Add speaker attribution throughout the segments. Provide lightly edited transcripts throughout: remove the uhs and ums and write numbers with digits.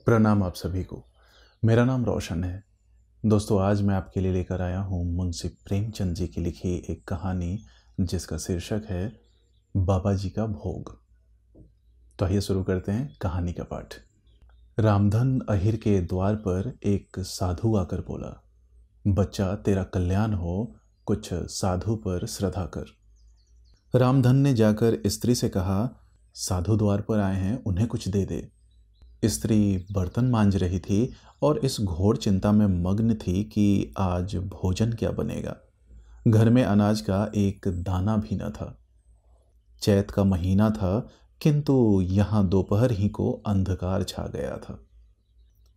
Speaker 1: प्रणाम आप सभी को। मेरा नाम रोशन है। दोस्तों, आज मैं आपके लिए लेकर आया हूँ मुंशी प्रेमचंद जी की लिखी एक कहानी जिसका शीर्षक है बाबा जी का भोग। तो आइए शुरू करते हैं कहानी का पाठ। रामधन अहिर के द्वार पर एक साधु आकर बोला, बच्चा तेरा कल्याण हो, कुछ साधु पर श्रद्धा कर। रामधन ने जाकर स्त्री से कहा, साधु द्वार पर आए हैं, उन्हें कुछ दे दे। स्त्री बर्तन मांज रही थी और इस घोर चिंता में मग्न थी कि आज भोजन क्या बनेगा। घर में अनाज का एक दाना भी न था। चैत का महीना था, किंतु यहाँ दोपहर ही को अंधकार छा गया था।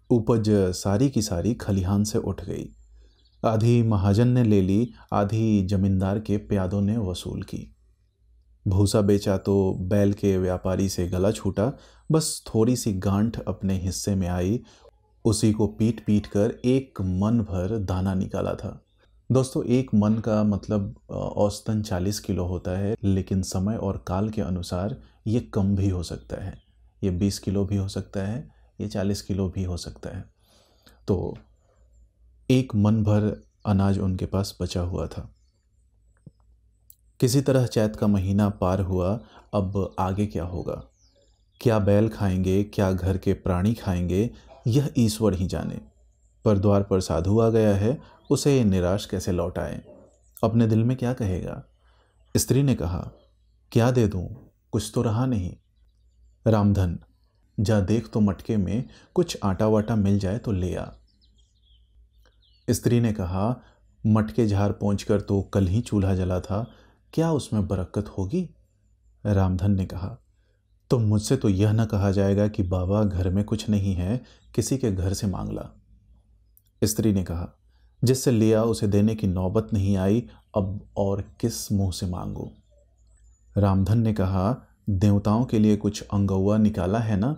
Speaker 1: उपज सारी की सारी खलिहान से उठ गई। आधी महाजन ने ले ली, आधी जमींदार के प्यादों ने वसूल की। भूसा बेचा तो बैल के व्यापारी से गला छूटा, बस थोड़ी सी गांठ अपने हिस्से में आई, उसी को पीट पीट कर एक मन भर दाना निकाला था। दोस्तों, एक मन का मतलब औसतन 40 किलो होता है, लेकिन समय और काल के अनुसार ये कम भी हो सकता है। ये 20 किलो भी हो सकता है, ये 40 किलो भी हो सकता है। तो एक मन भर अनाज उनके पास बचा हुआ था। किसी तरह चैत का महीना पार हुआ। अब आगे क्या होगा? क्या बैल खाएंगे, क्या घर के प्राणी खाएंगे, यह ईश्वर ही जाने। पर द्वार पर साधु आ गया है, उसे निराश कैसे लौटाएं? अपने दिल में क्या कहेगा? स्त्री ने कहा, क्या दे दूं, कुछ तो रहा नहीं। रामधन, जा देख तो मटके में कुछ आटा वाटा मिल जाए तो ले आ। स्त्री ने कहा, मटके झाड़ पहुँच कर तो कल ही चूल्हा जला था, क्या उसमें बरकत होगी? रामधन ने कहा, तो मुझसे तो यह न कहा जाएगा कि बाबा घर में कुछ नहीं है, किसी के घर से मांग ला। स्त्री ने कहा, जिससे लिया उसे देने की नौबत नहीं आई, अब और किस मुंह से मांगू? रामधन ने कहा, देवताओं के लिए कुछ अंगौआ निकाला है ना,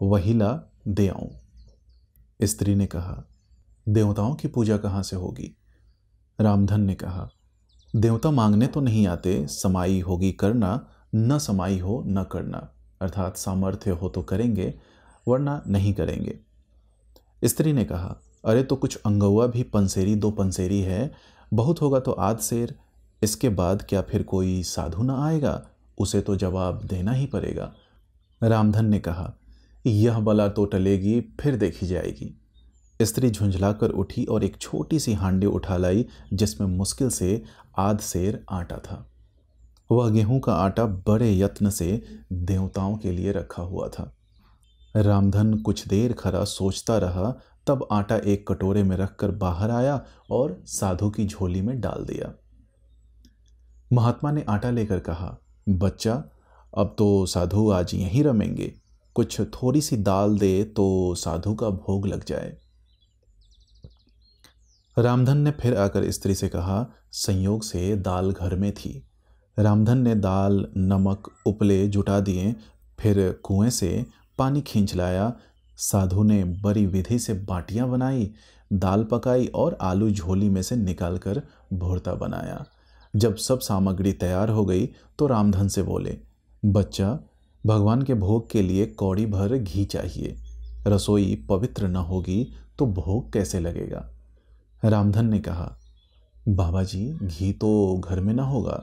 Speaker 1: वही ला दे आऊं। स्त्री ने कहा, देवताओं की पूजा कहाँ से होगी? रामधन ने कहा, देवता मांगने तो नहीं आते, समाई होगी करना, न समाई हो न करना, अर्थात सामर्थ्य हो तो करेंगे, वरना नहीं करेंगे। स्त्री ने कहा, अरे तो कुछ अंगौआ भी पंसेरी दो पंसेरी है, बहुत होगा तो आध सेर, इसके बाद क्या फिर कोई साधु न आएगा? उसे तो जवाब देना ही पड़ेगा। रामधन ने कहा, यह बला तो टलेगी, फिर देखी जाएगी। स्त्री झुंझलाकर उठी और एक छोटी सी हांडी उठा लाई, जिसमें मुश्किल से आध सेर आटा था। वह गेहूं का आटा बड़े यत्न से देवताओं के लिए रखा हुआ था। रामधन कुछ देर खरा सोचता रहा, तब आटा एक कटोरे में रखकर बाहर आया और साधु की झोली में डाल दिया। महात्मा ने आटा लेकर कहा, बच्चा, अब तो साधु आज यहीं रमेंगे, कुछ थोड़ी सी दाल दे तो साधु का भोग लग जाए। रामधन ने फिर आकर स्त्री से कहा, संयोग से दाल घर में थी। रामधन ने दाल, नमक, उपले जुटा दिए, फिर कुएं से पानी खींच लाया। साधु ने बड़ी विधि से बाटियां बनाई, दाल पकाई और आलू झोली में से निकालकर भुर्ता बनाया। जब सब सामग्री तैयार हो गई तो रामधन से बोले, बच्चा, भगवान के भोग के लिए कौड़ी भर घी चाहिए। रसोई पवित्र न होगी तो भोग कैसे लगेगा? रामधन ने कहा, बाबा जी, घी तो घर में ना होगा।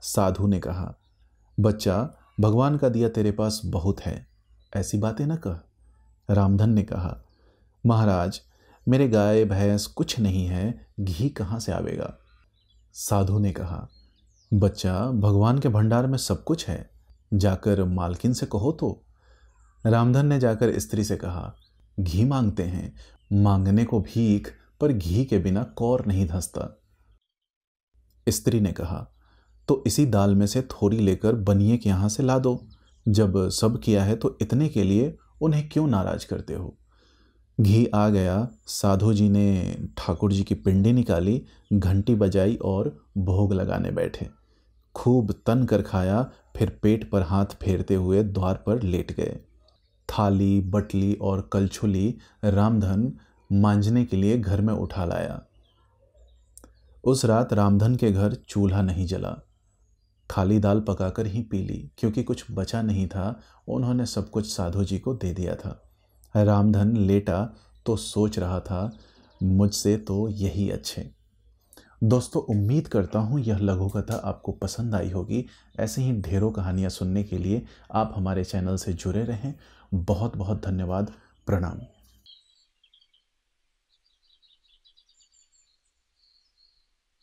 Speaker 1: साधु ने कहा, बच्चा, भगवान का दिया तेरे पास बहुत है, ऐसी बातें न कह। रामधन ने कहा, महाराज, मेरे गाय भैंस कुछ नहीं है, घी कहाँ से आवेगा? साधु ने कहा, बच्चा, भगवान के भंडार में सब कुछ है, जाकर मालकिन से कहो तो। रामधन ने जाकर स्त्री से कहा, घी मांगते हैं, मांगने को भीख, पर घी के बिना कौर नहीं धंसता। स्त्री ने कहा, तो इसी दाल में से थोड़ी लेकर बनिए के यहां से ला दो। जब सब किया है तो इतने के लिए उन्हें क्यों नाराज करते हो? घी आ गया। साधु जी ने ठाकुर जी की पिंडी निकाली, घंटी बजाई और भोग लगाने बैठे। खूब तन कर खाया, फिर पेट पर हाथ फेरते हुए द्वार पर लेट गए। थाली, बटली और कलछुली रामधन मांजने के लिए घर में उठा लाया। उस रात रामधन के घर चूल्हा नहीं जला। खाली दाल पकाकर ही पी ली, क्योंकि कुछ बचा नहीं था। उन्होंने सब कुछ साधु जी को दे दिया था। रामधन लेटा तो सोच रहा था, मुझसे तो यही अच्छे। दोस्तों, उम्मीद करता हूँ यह लघु कथा आपको पसंद आई होगी। ऐसे ही ढेरों कहानियाँ सुनने के लिए आप हमारे चैनल से जुड़े रहें। बहुत बहुत धन्यवाद। प्रणाम।